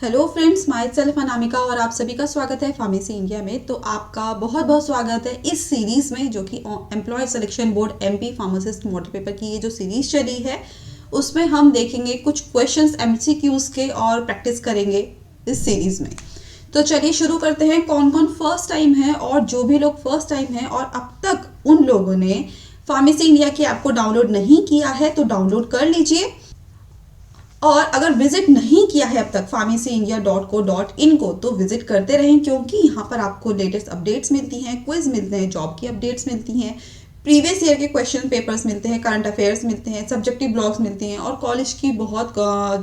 Hello friends, my self Anamika और आप सभी का स्वागत है फार्मेसी इंडिया में। तो आपका बहुत बहुत स्वागत है इस सीरीज़ में जो कि employee selection board MP pharmacist model paper की ये जो सीरीज़ चली है उसमें हम देखेंगे कुछ क्वेश्चंस एमसीक्यूज़ के और प्रैक्टिस करेंगे इस सीरीज़ में। तो चलिए शुरू करते हैं। कौन कौन फर्स्ट टाइम है और जो भी लोग फर्स्ट टाइम है और अब तक उन लोगों ने फार्मेसी इंडिया की ऐप को डाउनलोड नहीं किया है तो डाउनलोड कर लीजिए, और अगर विजिट नहीं किया है अब तक pharmacyindia.co.in को तो विजिट करते रहें, क्योंकि यहाँ पर आपको लेटेस्ट अपडेट्स मिलती हैं, क्विज मिलते हैं, जॉब की अपडेट्स मिलती हैं, प्रीवियस ईयर के क्वेश्चन पेपर्स मिलते हैं, करंट अफेयर्स मिलते हैं, सब्जेक्टिव ब्लॉग्स मिलते हैं और कॉलेज की बहुत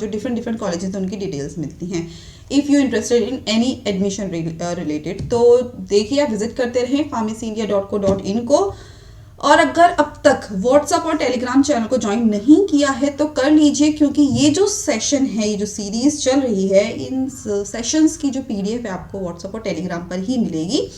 जो डिफरेंट कॉलेजेस हैं उनकी डिटेल्स मिलती हैं। If you interested in any admission related तो देखिए, आप विजिट करते रहें pharmacyindia.co.in को। और अगर अब तक व्हाट्सएप और टेलीग्राम चैनल को ज्वाइन नहीं किया है तो कर लीजिए, क्योंकि ये जो सेशन है, ये जो सीरीज चल रही है, इन सेशंस की जो पीडीएफ है आपको व्हाट्सएप और टेलीग्राम पर ही मिलेगी।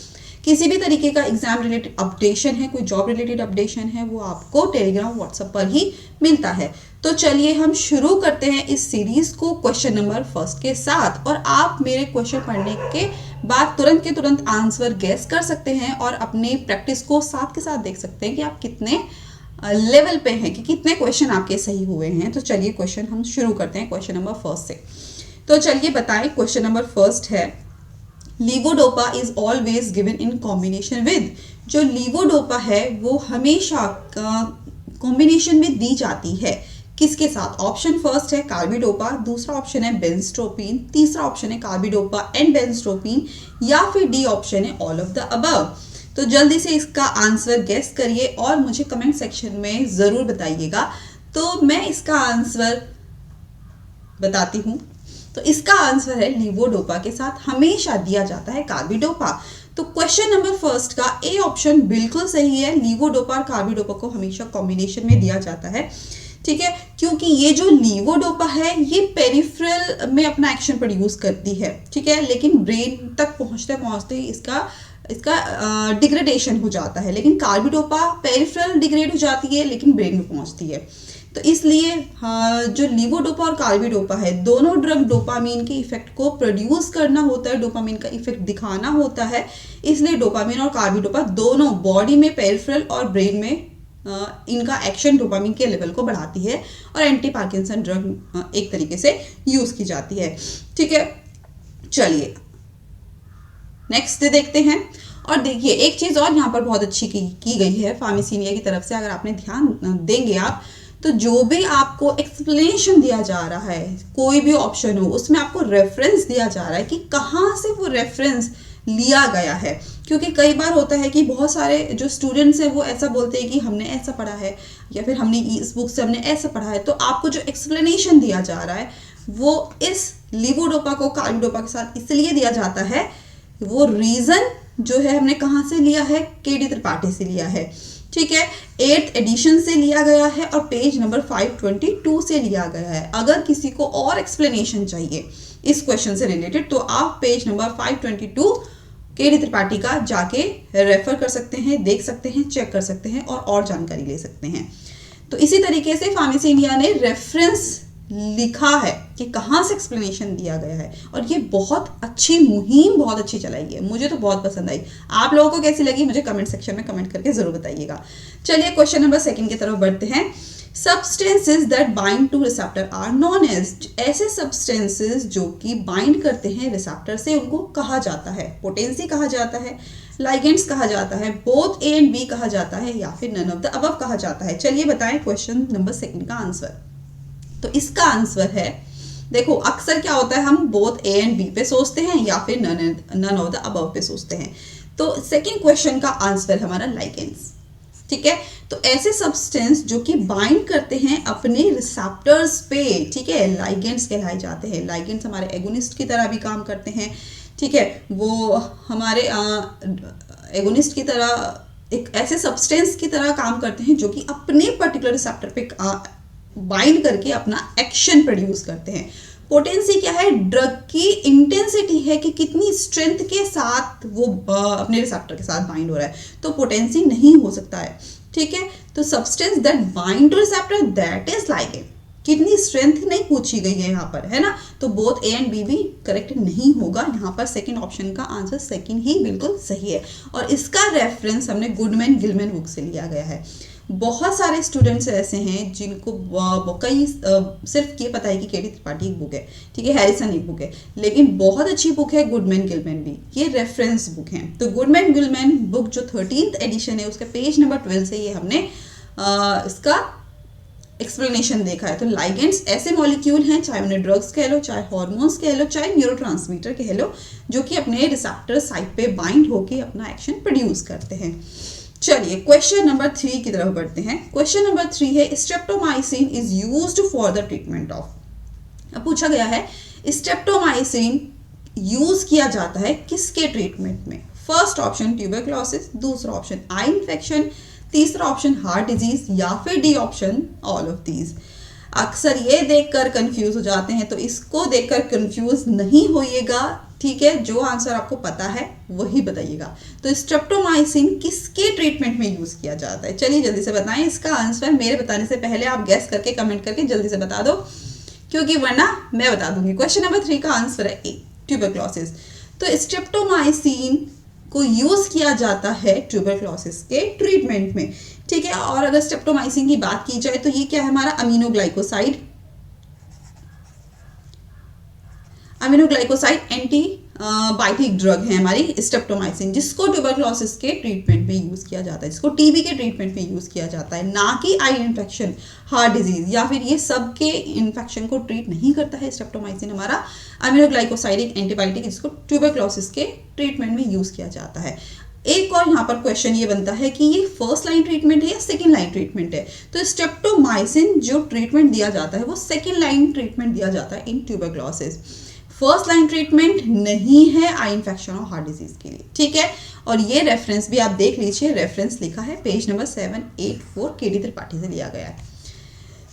किसी भी तरीके का एग्जाम रिलेटेड अपडेशन है, कोई जॉब रिलेटेड अपडेशन है, वो आपको टेलीग्राम व्हाट्सएप पर ही मिलता है। तो चलिए हम शुरू करते हैं इस सीरीज को क्वेश्चन नंबर फर्स्ट के साथ, और आप मेरे क्वेश्चन पढ़ने के बाद तुरंत के तुरंत आंसर गेस कर सकते हैं और अपने प्रैक्टिस को साथ के साथ देख सकते हैं कि आप कितने लेवल पे हैं, कि कितने क्वेश्चन आपके सही हुए हैं। तो चलिए क्वेश्चन हम शुरू करते हैं क्वेश्चन नंबर फर्स्ट से। तो चलिए बताएं, क्वेश्चन नंबर फर्स्ट है, levodopa is always given in combination with. जो लीवोडोपा है वो हमेशा कॉम्बिनेशन में दी जाती है, किसके साथ? ऑप्शन फर्स्ट है कार्बिडोपा, दूसरा ऑप्शन है बेंजट्रोपिन, तीसरा ऑप्शन है कार्बिडोपा एंड बेंजट्रोपिन, या फिर डी ऑप्शन है ऑल ऑफ द अबव। तो जल्दी से इसका आंसर गेस करिए और मुझे कमेंट सेक्शन में जरूर बताइएगा। तो मैं इसका आंसर बताती हूँ। तो इसका आंसर है लीवोडोपा के साथ हमेशा दिया जाता है कार्बिडोपा। तो क्वेश्चन नंबर फर्स्ट का ए ऑप्शन बिल्कुल सही है। लीवोडोपा और कार्बिडोपा को हमेशा कॉम्बिनेशन में दिया जाता है, ठीक है, क्योंकि ये जो लीवोडोपा है ये पेरिफेरल में अपना एक्शन प्रोड्यूस करती है, ठीक है, लेकिन ब्रेन तक पहुंचते पहुंचते इसका डिग्रेडेशन हो जाता है। लेकिन कार्बिडोपा पेरिफेरल डिग्रेड हो जाती है लेकिन ब्रेन में पहुंचती है। तो इसलिए जो लीवोडोपा और कार्बिडोपा है, दोनों ड्रग डोपामीन के इफेक्ट को प्रोड्यूस करना होता है, डोपामीन का इफेक्ट दिखाना होता है। इसलिए डोपामीन और कार्बिडोपा दोनों बॉडी में पेरिफेरल और ब्रेन में इनका एक्शन डोपामीन के लेवल को बढ़ाती है और एंटी पार्किंसन ड्रग एक तरीके से यूज की जाती है, ठीक है। चलिए नेक्स्ट देखते हैं। और देखिए, एक चीज और यहाँ पर बहुत अच्छी की गई है फार्मेसी इंडिया की तरफ से, अगर आपने ध्यान देंगे आप, तो जो भी आपको एक्सप्लेनेशन दिया जा रहा है, कोई भी ऑप्शन हो, उसमें आपको रेफरेंस दिया जा रहा है कि कहाँ से वो रेफरेंस लिया गया है। क्योंकि कई बार होता है कि बहुत सारे जो स्टूडेंट्स हैं वो ऐसा बोलते हैं कि हमने ऐसा पढ़ा है या फिर हमने इस बुक से हमने ऐसा पढ़ा है। तो आपको जो एक्सप्लेनेशन दिया जा रहा है वो इस लीवोडोपा को कार्बिडोपा के साथ इसलिए दिया जाता है, वो रीजन जो है हमने कहाँ से लिया है, केडी त्रिपाठी से लिया है, ठीक है, 8th एडिशन से लिया गया है और पेज नंबर 522 से लिया गया है। अगर किसी को और एक्सप्लेनेशन चाहिए इस क्वेश्चन से रिलेटेड तो आप पेज नंबर 522 केडी त्रिपाठी का जाके रेफर कर सकते हैं, देख सकते हैं, चेक कर सकते हैं और जानकारी ले सकते हैं। तो इसी तरीके से फार्मेसी इंडिया ने रेफरेंस लिखा है कि कहाँ से एक्सप्लेनेशन दिया गया है, और ये बहुत अच्छी मुहिम, बहुत अच्छी चलाई है, मुझे तो बहुत पसंद आई। आप लोगों को कैसी लगी मुझे कमेंट सेक्शन में कमेंट करके जरूर बताइएगा। चलिए क्वेश्चन नंबर सेकंड की तरफ बढ़ते हैं। Substances that bind to receptor are known as. ऐसे सब्सटेंसेस जो कि बाइंड करते हैं रिसेप्टर से, उनको कहा जाता है पोटेंसी कहा जाता है, लाइगेंड्स कहा जाता है, बोथ ए एंड बी कहा जाता है, या फिर नन ऑफ द अबव कहा जाता है। चलिए बताएं क्वेश्चन नंबर सेकंड का आंसर। तो इसका आंसर है, देखो अक्सर क्या होता है, हम बोथ ए एंड बी पे सोचते हैं या फिर नन ऑफ द अबव पे सोचते हैं। तो सेकंड क्वेश्चन का आंसर हमारा लाइगेंड्स, ठीक है। तो ऐसे सब्सटेंस जो कि बाइंड करते हैं अपने रिसेप्टर्स पे, ठीक है, लाइगेंड्स कहलाए जाते हैं। लाइगेंड्स हमारे एगोनिस्ट की तरह भी काम करते हैं, ठीक है, वो हमारे एगोनिस्ट की तरह एक ऐसे सब्सटेंस की तरह काम करते हैं जो कि अपने पर्टिकुलर रिसेप्टर पे बाइंड करके अपना एक्शन प्रोड्यूस करते हैं। पोटेंसी क्या है? ड्रग की इंटेंसिटी है कि कितनी स्ट्रेंथ के साथ वो अपने रिसेप्टर के साथ बाइंड हो रहा है। तो पोटेंसी नहीं हो सकता है, ठीक है। तो substance that bind to receptor that is ligand, कितनी स्ट्रेंथ नहीं पूछी गई है यहाँ पर, है ना। तो बोथ ए एंड बी भी करेक्ट नहीं होगा, यहाँ पर सेकंड ऑप्शन का आंसर सेकंड ही बिल्कुल सही है। और इसका रेफरेंस हमने गुडमैन गिलमैन बुक से लिया गया है। बहुत सारे स्टूडेंट्स ऐसे हैं जिनको कई सिर्फ ये पता है कि केडी त्रिपाठी एक बुक है, ठीक है, हैरिसन एक बुक है, लेकिन बहुत अच्छी बुक है गुडमैन गिलमैन भी, ये रेफरेंस बुक है। तो गुडमैन गिलमैन बुक जो 13th एडिशन है उसका पेज नंबर 12 से ये हमने इसका एक्सप्लेनेशन देखा है। तो लाइगेंड्स ऐसे मॉलिक्यूल हैं, चाहे उन्हें ड्रग्स कह लो, चाहे हॉर्मोन्स कह लो, चाहे न्यूरोट्रांसमीटर कह लो, जो कि अपने रिसेप्टर साइट पे बाइंड होकर अपना एक्शन प्रोड्यूस करते हैं। चलिए क्वेश्चन नंबर 3 की तरफ बढ़ते हैं। क्वेश्चन नंबर 3 है streptomycin is used for the treatment of. अब पूछा गया है स्ट्रेप्टोमाइसिन यूज किया जाता है किसके ट्रीटमेंट में। फर्स्ट ऑप्शन ट्यूबरक्लोसिस, दूसरा ऑप्शन आई इन्फेक्शन, तीसरा ऑप्शन हार्ट डिजीज, या फिर D option all of these. अक्सर ये देखकर कंफ्यूज हो जाते हैं, तो इसको देखकर कंफ्यूज नहीं होइएगा, ठीक है। जो आंसर आपको पता है वही बताइएगा। तो स्ट्रेप्टोमाइसिन किसके ट्रीटमेंट में यूज किया जाता है, चलिए जल्दी से बताएं इसका आंसर। मेरे बताने से पहले आप गैस करके कमेंट करके जल्दी से बता दो, क्योंकि वरना मैं बता दूंगी। क्वेश्चन नंबर 3 का आंसर है ए, ट्यूबरक्लोसिस। तो स्ट्रेप्टोमाइसिन को यूज किया जाता है ट्यूबरक्लोसिस के ट्रीटमेंट में, ठीक है। और अगर स्ट्रेप्टोमाइसिन की बात की जाए तो ये क्या है, हमारा अमीनोग्लाइकोसाइड एंटी बायोटिक ड्रग है हमारी स्ट्रेप्टोमाइसिन, जिसको ट्यूबरक्लोसिस के ट्रीटमेंट में यूज किया जाता है, जिसको टीबी के ट्रीटमेंट में यूज किया जाता है, ना कि आई इन्फेक्शन, हार्ट डिजीज या फिर ये सब के इन्फेक्शन को ट्रीट नहीं करता है। स्ट्रेप्टोमाइसिन हमारा अमीनोग्लाइकोसाइड एक एंटीबायोटिक, जिसको ट्यूबरक्लोसिस के ट्रीटमेंट में यूज किया जाता है। एक और यहाँ पर क्वेश्चन ये बनता है कि ये फर्स्ट लाइन ट्रीटमेंट है या सेकेंड लाइन ट्रीटमेंट है। तो स्ट्रेप्टोमाइसिन जो ट्रीटमेंट दिया जाता है वो सेकेंड लाइन ट्रीटमेंट दिया जाता है इन ट्यूबरक्लोसिस। फर्स्ट लाइन ट्रीटमेंट नहीं है आई इन्फेक्शन और हार्ट डिजीज के लिए, ठीक है। और ये रेफरेंस भी आप देख लीजिए, रेफरेंस लिखा है पेज नंबर 784, केडी त्रिपाठी से लिया गया है।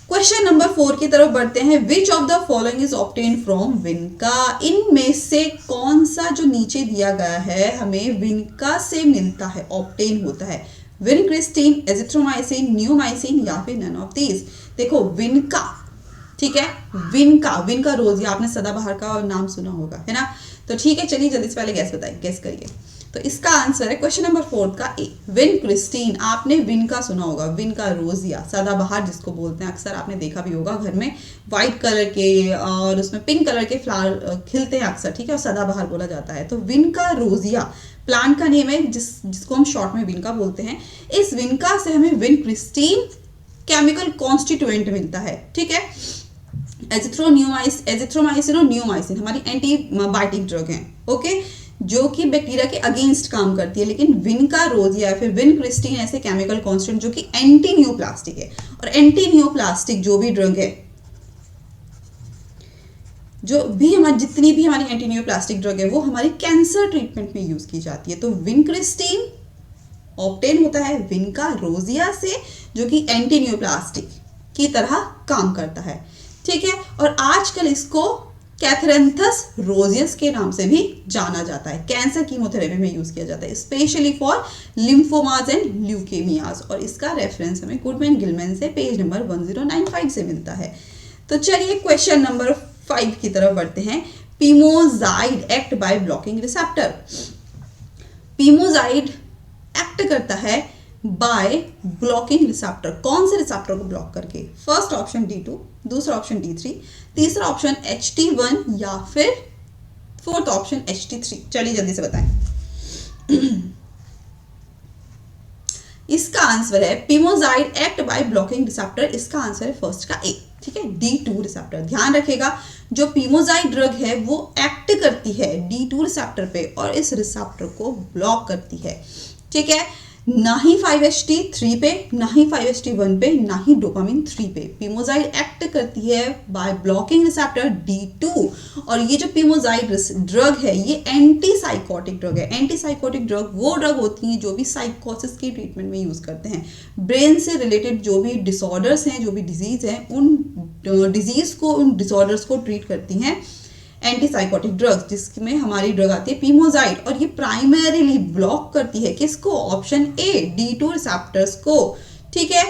क्वेश्चन नंबर 4 की तरफ बढ़ते हैं। Which of the following is obtain from vinca. इनमें से कौन सा जो नीचे दिया गया है हमें विनका से मिलता है, ऑब्टेन होता है। विनक्रिस्टीन, एजिथ्रोमाइसिन, नियोमाइसिन या फिर नन ऑफ दीज। देखो विनका, ठीक है, विनका रोज, या आपने सदाबहार का नाम सुना होगा, है ना। तो ठीक है, चलिए जल्दी से पहले गैस करिए। तो इसका आंसर है क्वेश्चन नंबर 4 का ए, विनक्रिस्टीन। आपने विनका सुना होगा, विनका रोजिया, सदाबहार जिसको बोलते हैं, अक्सर आपने देखा भी होगा घर में व्हाइट कलर के और उसमें पिंक कलर के फ्लावर खिलते हैं अक्सर, ठीक है, और सदाबहार बोला जाता है। तो विनका रोजिया प्लांट का नेम है, जिसको हम शॉर्ट में विनका बोलते हैं। इस विनका से हमें विनक्रिस्टीन केमिकल कॉन्स्टिट्यूएंट मिलता है, ठीक है। एजिथ्रोमाइसिन और नियोमाइसिन हमारी एंटीबायोटिक ड्रग हैं, ओके, जो कि बैक्टीरिया के अगेंस्ट काम करती है। लेकिन विनका रोजिया या फिर विनक्रिस्टीन ऐसे केमिकल कॉन्स्टेंट जो कि एंटी नियोप्लास्टिक है। और एंटी नियोप्लास्टिक जो भी ड्रग है, जो भी हमारी जितनी भी हमारी एंटी नियोप्लास्टिक ड्रग है वो हमारी कैंसर ट्रीटमेंट में यूज की जाती है। तो विनक्रिस्टीन ऑब्टेन होता है विनका रोजिया से, जो कि एंटी नियोप्लास्टिक की तरह काम करता है, ठीक है। और आजकल इसको कैथरेंथस रोजियस के नाम से भी जाना जाता है। कैंसर कीमोथेरेपी में यूज किया जाता है, स्पेशली फॉर लिम्फोमाज एंड ल्यूकेमियाज। और इसका रेफरेंस हमें गुडमैन गिलमैन से पेज नंबर 1095 से मिलता है। तो चलिए क्वेश्चन नंबर 5 की तरफ बढ़ते हैं। Pimozide act by blocking receptor. Pimozide act करता है बाय ब्लॉकिंग रिसेप्टर। कौन से रिसेप्टर को ब्लॉक करके? फर्स्ट ऑप्शन D2, दूसरा ऑप्शन D3, तीसरा ऑप्शन HT1 या फिर फोर्थ ऑप्शन HT3। चलिए जल्दी से बताएं। इसका आंसर है पीमोजाइड एक्ट बाय ब्लॉकिंग रिसेप्टर। इसका आंसर है फर्स्ट का ए, ठीक है, D2 रिसेप्टर। ध्यान रखेगा, जो पीमोजाइड ड्रग है वो एक्ट करती है D2 रिसेप्टर पे और इस रिसेप्टर को ब्लॉक करती है, ठीक है। ना ही 5-HT3 पे, ना ही 5-HT1 पे, ना ही डोपामिन 3 पे। पीमोजाइड एक्ट करती है बाय ब्लॉकिंग रिसेप्टर D2। और ये जो पीमोजाइड ड्रग है ये एंटी साइकोटिक ड्रग है। एंटी साइकोटिक ड्रग वो ड्रग होती हैं जो भी साइकोसिस की ट्रीटमेंट में यूज करते हैं। ब्रेन से रिलेटेड जो भी डिसऑर्डर्स हैं, जो भी डिजीज हैं, उन डिसऑर्डर्स को ट्रीट करती हैं एंटी साइकोटिक ड्रग्स, जिसमें हमारी ड्रग आती है पीमोजाइड। और ये प्राइमरीली ब्लॉक करती है किसको? ऑप्शन ए, D2 रिसेप्टर्स को, ठीक है।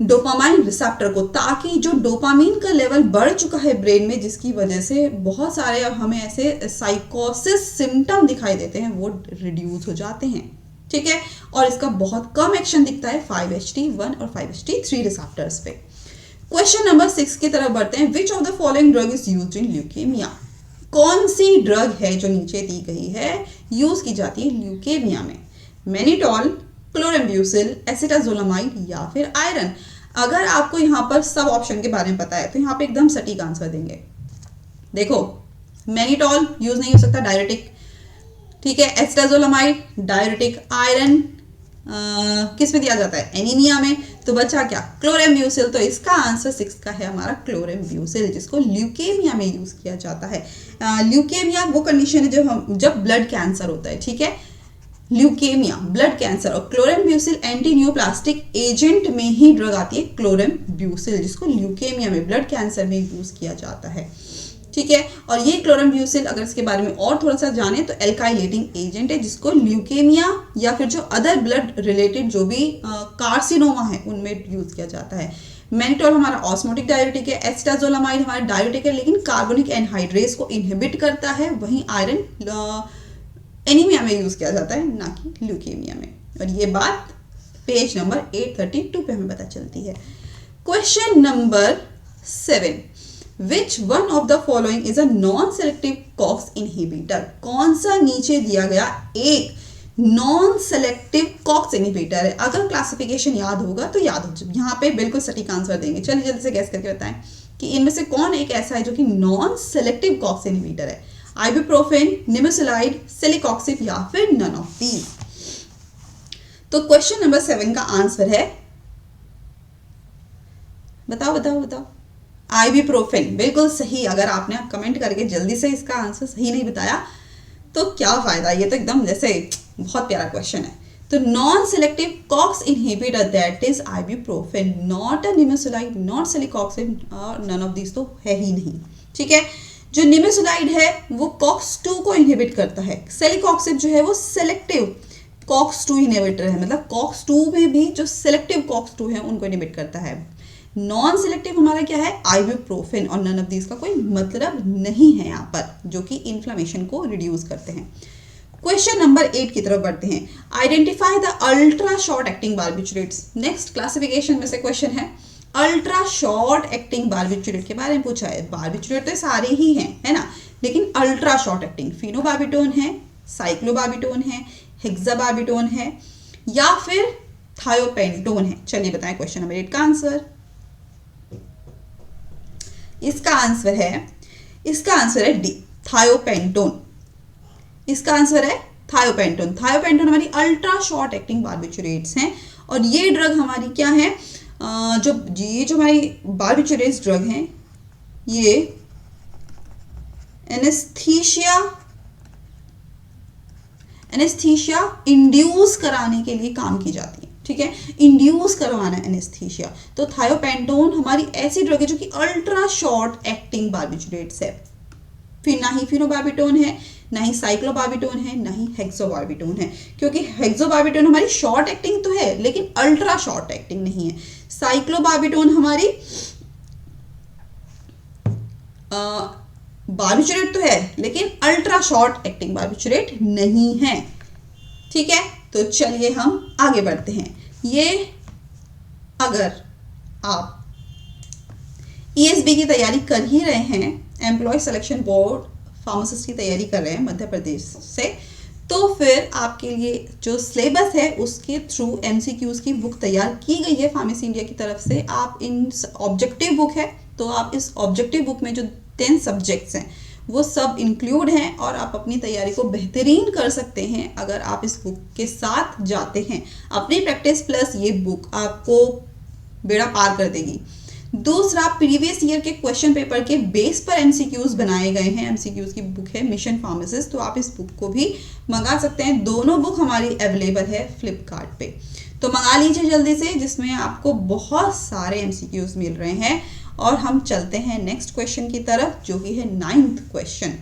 डोपामाइन रिसेप्टर को, ताकि जो डोपामीन का लेवल बढ़ चुका है ब्रेन में, जिसकी वजह से बहुत सारे अब हमें ऐसे साइकोसिस सिम्टम दिखाई देते हैं, वो रिड्यूस हो जाते हैं। ठीक है, और इसका बहुत कम एक्शन दिखता है 5-HT1 और 5-HT3 रिसेप्टर्स पे। क्वेश्चन नंबर 6 की तरफ बढ़ते हैं। Which of the following drug is used in leukaemia? कौन सी ड्रग है जो नीचे दी गई है यूज की जाती है ल्यूकेमिया में? मैनिटॉल, क्लोरेम्ब्यूसिल, एसिटाजोलामाइड या फिर आयरन? अगर आपको यहाँ पर सब ऑप्शन के बारे में पता है तो यहाँ पे एकदम सटीक आंसर देंगे। देखो, मैनिटॉल यूज नहीं हो सकता, डायरेटिक। ठीक है, एसिटाजोलामाइड डायरेटिक। आयरन किस में दिया जाता है? एनीमिया में। तो बचा क्या? क्लोरेम्ब्यूसिल। तो इसका आंसर 6 का है हमारा क्लोरेम्ब्यूसिल, जिसको ल्यूकेमिया में यूज किया जाता है। ल्यूकेमिया वो कंडीशन है जब ब्लड कैंसर होता है। ठीक है, ल्यूकेमिया ब्लड कैंसर। और क्लोरेम्ब्यूसिल एंटी न्यूप्लास्टिक एजेंट में ही ड्रग आती है क्लोरेम्ब्यूसिल, जिसको ल्यूकेमिया में ब्लड कैंसर में यूज किया जाता है। ठीक है, और ये क्लोरेम्ब्यूसिल अगर इसके बारे में और थोड़ा सा जाने तो एल्काइलेटिंग एजेंट है, जिसको ल्यूकेमिया या फिर जो अदर ब्लड रिलेटेड जो भी कार्सिनोमा है उनमें यूज किया जाता है। मैनिटॉल हमारा ऑस्मोटिक डायरेटिक है। एसिटाजोलामाइड हमारा डायरेटिक है लेकिन कार्बोनिक एनहाइड्रेस को इनहिबिट करता है। वहीं आयरन एनीमिया में यूज किया जाता है, ना कि ल्यूकेमिया में। और ये बात पेज नंबर 832 पे हमें पता चलती है। Question number 7, which one of the following is a non selective COX inhibitor? कौन सा नीचे दिया गया एक नॉन सेलेक्टिव कॉक्स इनहिबिटर है? अगर क्लासिफिकेशन याद होगा तो याद हो जाए, यहाँ पे बिल्कुल सटीक आंसर देंगे। चलिए जल्दी से गैस करके बताएं कि इनमें से कौन एक ऐसा है जो कि नॉन सेलेक्टिव कॉक्स इनहिबिटर है? आइबुप्रोफेन, निमेसुलाइड, सेलिकॉक्सिब या फिर नन ऑफ दीज? तो क्वेश्चन नंबर 7 का आंसर है, बताओ बताओ बताओ, आइबुप्रोफेन। बिल्कुल सही। अगर आपने कमेंट करके जल्दी से इसका आंसर सही नहीं बताया तो क्या फायदा, ये तो एकदम जैसे बहुत प्यारा क्वेश्चन है। तो non selective COX inhibitor that is ibuprofen, not a nimesulide, not celecoxib और नन ऑफ दीज तो है ही नहीं। ठीक है, जो निमेसुलाइड है वो कॉक्स2 को इनहिबिट करता है। सेलिकॉक्सिब जो है वो सेलेक्टिव कॉक्स2 इनहिबिटर है, मतलब कॉक्स2 में भी जो सेलेक्टिव कॉक्स2 है उनको इनहिबिट करता है। नॉन सेलेक्टिव हमारा क्या है? आइबुप्रोफेन। और नन ऑफ दीज का कोई मतलब नहीं है यहाँ पर, जो कि इन्फ्लेमेशन को रिड्यूस करते हैं। क्वेश्चन नंबर 8 की तरफ बढ़ते हैं। Identify the ultra short acting barbiturates. Next classification में से क्वेश्चन है, अल्ट्रा शॉर्ट एक्टिंग बार्बिट्यूरेट के बारे में पूछा है। बार्बिट्यूरेट तो सारे ही हैं, है ना, लेकिन अल्ट्रा शॉर्ट एक्टिंग फिनोबार्बिटोन है, साइक्लोबार्बिटोन है, हेक्साबार्बिटोन है या फिर थायोपेंटोन है? चलिए बताएं क्वेश्चन नंबर 8 का आंसर। इसका आंसर है डी, थायोपेंटोन। इसका आंसर है थायोपेंटोन। थायोपेंटोन हमारी अल्ट्रा शॉर्ट एक्टिंग बार्बिट्यूरेट्स हैं। और ये ड्रग हमारी क्या है, जो हमारी बार्बिट्यूरेट्स ड्रग हैं, ये एनेस्थीसिया इंड्यूस कराने के लिए काम की जाती है। ठीक है, इंड्यूस करवाना एनेस्थीसिया। तो थायोपेंटोन हमारी ऐसी ड्रग है जो कि अल्ट्रा शॉर्ट एक्टिंग बार्बिट्यूरेट्स है। फिर ना ही फिनोबार्बिटोन है, ना ही साइक्लोबार्बिटोन है, ना ही हेक्सोबार्बिटोन है, क्योंकि हेक्सोबार्बिटोन हमारी शॉर्ट एक्टिंग तो है लेकिन अल्ट्रा शॉर्ट एक्टिंग नहीं है। साइक्लोबार्बिटोन हमारी बार्बिट्यूरेट तो है लेकिन अल्ट्रा शॉर्ट एक्टिंग बार्बिट्यूरेट नहीं है। ठीक है, तो चलिए हम आगे बढ़ते हैं। ये अगर आप ESB की तैयारी कर ही रहे हैं, एम्प्लॉय सिलेक्शन बोर्ड फार्मासिस्ट की तैयारी कर रहे हैं मध्य प्रदेश से, तो फिर आपके लिए जो सिलेबस है उसके थ्रू MCQs की बुक तैयार की गई है फार्मेसी इंडिया की तरफ से। आप इन ऑब्जेक्टिव बुक है, तो आप इस ऑब्जेक्टिव बुक में जो 10 सब्जेक्ट्स हैं वो सब इंक्लूड हैं और आप अपनी तैयारी को बेहतरीन कर सकते हैं अगर आप इस बुक के साथ जाते हैं। अपनी प्रैक्टिस प्लस ये बुक आपको बेड़ा पार कर देगी। दूसरा, प्रीवियस ईयर के क्वेश्चन पेपर के बेस पर MCQs बनाए गए हैं। MCQs की बुक है मिशन फार्मासिस्ट, तो आप इस बुक को भी मंगा सकते हैं। दोनों बुक हमारी अवेलेबल है फ्लिपकार्ट पे, तो मंगा लीजिए जल्दी से, जिसमें आपको बहुत सारे MCQs मिल रहे हैं। और हम चलते हैं नेक्स्ट क्वेश्चन की तरफ, जो कि है 9th question.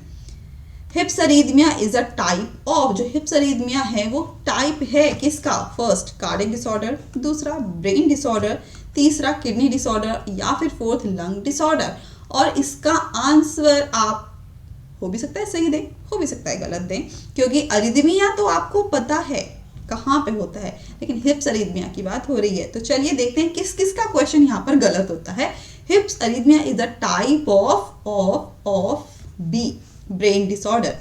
Hypsarrhythmia is a type of, जो हिप्स अरीथमिया है वो टाइप है किसका? फर्स्ट कार्डियक डिसऑर्डर, दूसरा ब्रेन डिसऑर्डर, तीसरा किडनी डिसऑर्डर या फिर फोर्थ लंग डिसऑर्डर। और इसका आंसर आप हो भी सकता है सही दें, हो भी सकता है गलत दें, क्योंकि अरिथमिया तो आपको पता है कहाँ पे होता है, लेकिन हिप्स अरिथमिया की बात हो रही है। तो चलिए देखते हैं किस किस का क्वेश्चन यहाँ पर गलत होता है। Hypsarrhythmia is a type of be brain disorder.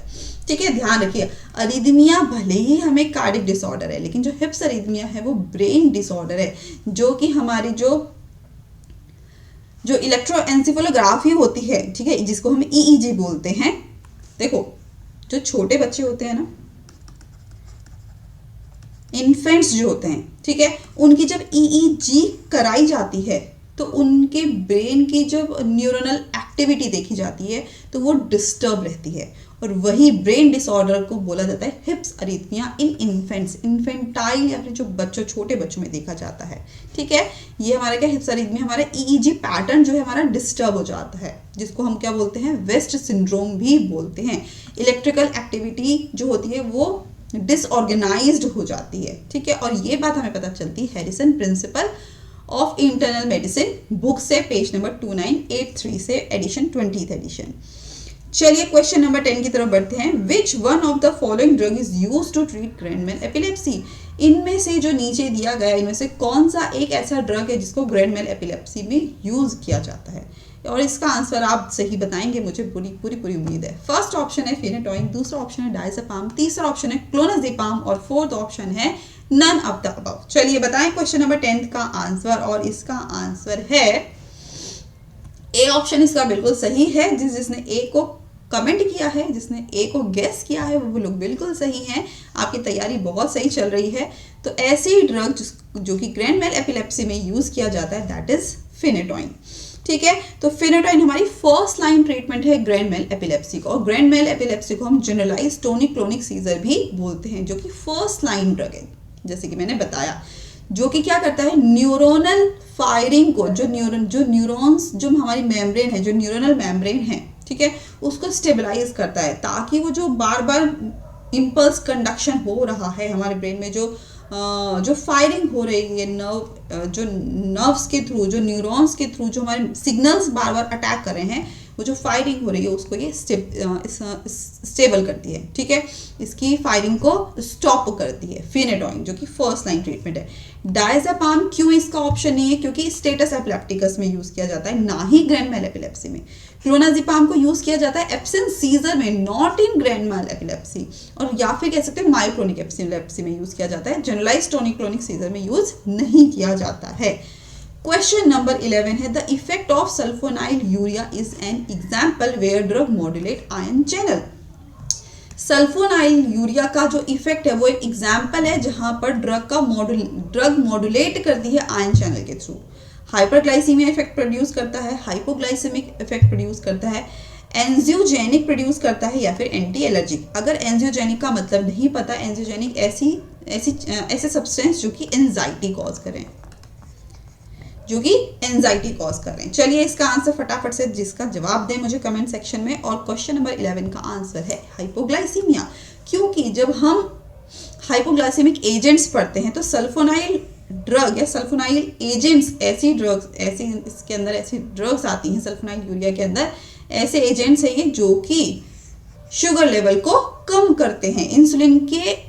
ठीक है, ध्यान रखिए, अरिथमिया भले ही हमें कार्डिक डिसऑर्डर है, लेकिन जो हिप्स अरिथमिया है वो ब्रेन डिसऑर्डर है, जो कि हमारी जो इलेक्ट्रोएन्सेफेलोग्राफी होती है, ठीक है, जिसको हम ईईजी बोलते हैं। देखो, जो छोटे बच्चे होते हैं ना, इन्फेंट्स जो होते हैं, ठीक है, उनकी जब ईईजी कराई जाती है तो उनके ब्रेन की जब न्यूरोनल एक्टिविटी देखी जाती है तो वो डिस्टर्ब रहती है, और वही ब्रेन डिसऑर्डर को बोला जाता है हिप्स अरिथमिया इन इन्फेंट्स, इन्फेंटाइल या फिर जो बच्चों, छोटे बच्चों में देखा जाता है। ठीक है, ये हमारा क्या, हिप्स अरिथमिया हमारा ईईजी पैटर्न जो है हमारा डिस्टर्ब हो जाता है, जिसको हम क्या बोलते हैं, वेस्ट सिंड्रोम भी बोलते हैं। इलेक्ट्रिकल एक्टिविटी जो होती है वो डिसऑर्गेनाइज्ड हो जाती है। ठीक है, और ये बात हमें पता चलती है Harrison principle of internal medicine book से, पेज नंबर 2983 से, एडिशन 20th एडिशन। चलिए क्वेश्चन नंबर 10 की तरफ बढ़ते हैं। Which one of the following drug is used to treat grand mal epilepsy? इनमें से जो नीचे दिया गया, इनमें से कौन सा एक ऐसा ड्रग है जिसको ग्रैंड मैल एपिलेप्सी में यूज किया जाता है? और इसका आंसर आप सही बताएंगे, मुझे पूरी उम्मीद है। फर्स्ट ऑप्शन है फेनेटॉइन, दूसरा ऑप्शन है डायज़ेपाम, तीसरा ऑप्शन है क्लोनाज़ेपाम और फोर्थ ऑप्शन है नन ऑफ द अबव। चलिए बताएं क्वेश्चन नंबर 10 का आंसर, और इसका आंसर है ए ऑप्शन इसका बिल्कुल सही है। जिसने ए को कमेंट किया है, जिसने ए को गेस किया है, वो लोग बिल्कुल सही हैं। आपकी तैयारी बहुत सही चल रही है। तो ऐसी ड्रग जो कि ग्रैंड मैल एपिलेप्सी में यूज किया जाता है, दैट इज फेनेटॉइन। ठीक है, तो फेनेटॉइन हमारी फर्स्ट लाइन ट्रीटमेंट है ग्रैंड मैल एपिलेप्सी को, और ग्रैंड मैल एपिलेप्सी को हम जनरलाइज टोनिक क्लोनिक सीजर भी बोलते हैं, जो कि फर्स्ट लाइन ड्रग है, जैसे कि मैंने बताया, जो कि क्या करता है, न्यूरोनल फायरिंग को, जो न्यूरॉन्स जो हमारी मेम्ब्रेन है, जो न्यूरोनल मेम्ब्रेन है, ठीक है, उसको स्टेबलाइज करता है, ताकि वो जो बार बार इम्पल्स कंडक्शन हो रहा है हमारे ब्रेन में, जो फायरिंग हो रही है जो नर्व्स के थ्रू, जो न्यूरॉन्स के थ्रू, जो हमारे सिग्नल्स बार बार अटैक कर रहे हैं, वो जो फायरिंग हो रही है उसको ये स्टेबल करती है। ठीक है, इसकी फायरिंग को स्टॉप करती है फेनेटॉइन, जो कि फर्स्ट लाइन ट्रीटमेंट है। डायज़ेपाम क्यों इसका ऑप्शन नहीं है? क्योंकि स्टेटस एपिलेप्टिकस में यूज किया जाता है, ना ही ग्रैंड मैल एपिलेप्सी में। क्लोनाज़ेपाम को यूज किया जाता है एब्सेंस सीजर में, not in grand mal epilepsy, और या फिर कह सकते हैं मायोक्रोनिक एपिलेप्सी में यूज किया जाता है, जनरलाइज टोनिक क्लोनिक सीजर में यूज नहीं किया जाता है। क्वेश्चन नंबर 11 है, the effect of sulfonylurea is an example where drug modulate ion channel. Sulfonylurea का जो इफेक्ट है वो एक एग्जाम्पल है जहां पर ड्रग मॉड्यूलेट करती है आयन चैनल के थ्रू। हाइपरग्लाइसीमिया इफेक्ट प्रोड्यूस करता है, हाइपोग्लाइसेमिक इफेक्ट प्रोड्यूस करता है, एंजियोजेनिक प्रोड्यूस करता है, या फिर एंटी एलर्जिक। अगर एंजियोजेनिक का मतलब नहीं पता, एंजियोजेनिक ऐसे सब्सटेंस जो कि एंजाइटी कॉज करें, कर रहे हैं। चलिए इसका आंसर फटाफट से जिसका जवाब दें मुझे कमेंट सेक्शन में। और क्वेश्चन नंबर 11 का आंसर है हाइपोग्लाइसीमिया, क्योंकि जब हम हाइपोग्लाइसेमिक एजेंट्स पढ़ते हैं तो सल्फोनाइल ड्रग या सल्फोनाइल एजेंट्स, इसके अंदर ऐसी ड्रग्स आती हैं सल्फोनाइल यूरिया के अंदर, ऐसे एजेंट्स है ये जो कि शुगर लेवल को कम करते हैं, इंसुलिन के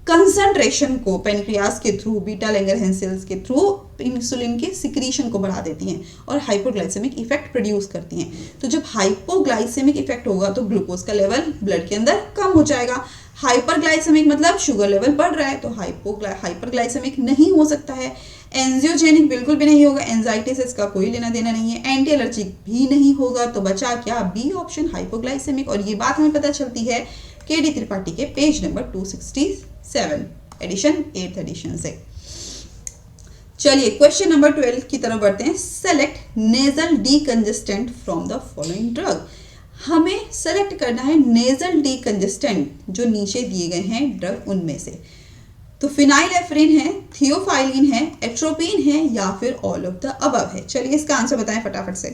कंसंट्रेशन को पेनक्रियास के थ्रू, बीटा लैंगरहैंस सेल्स के थ्रू इंसुलिन के सिक्रीशन को बढ़ा देती हैं और हाइपोग्लाइसेमिक इफेक्ट प्रोड्यूस करती हैं। तो जब हाइपोग्लाइसेमिक इफेक्ट होगा तो ग्लूकोज का लेवल ब्लड के अंदर कम हो जाएगा। हाइपरग्लाइसेमिक मतलब शुगर लेवल बढ़ रहा है, तो हाइपरग्लाइसेमिक नहीं हो सकता है। एंजियोजेनिक बिल्कुल भी नहीं होगा, एंजाइटी से इसका कोई लेना देना नहीं है। एंटी एलर्जिक भी नहीं होगा, तो बचा क्या, बी ऑप्शन हाइपोग्लाइसेमिक। और ये बात हमें पता चलती है के.डी. त्रिपाठी के page number 267 addition 8th addition से। चलिए क्वेश्चन नंबर 12 की तरफ बढ़ते हैं। Select nasal decongestant from the following drug. हमें सेलेक्ट करना है नेजल डीकंजेस्टेंट जो नीचे दिए गए हैं ड्रग उनमें से। तो फिनाइलेफ्रिन है, थियोफाइलिन है, एट्रोपिन है, या फिर ऑल ऑफ द अबव है। चलिए इसका आंसर बताएं फटाफट से।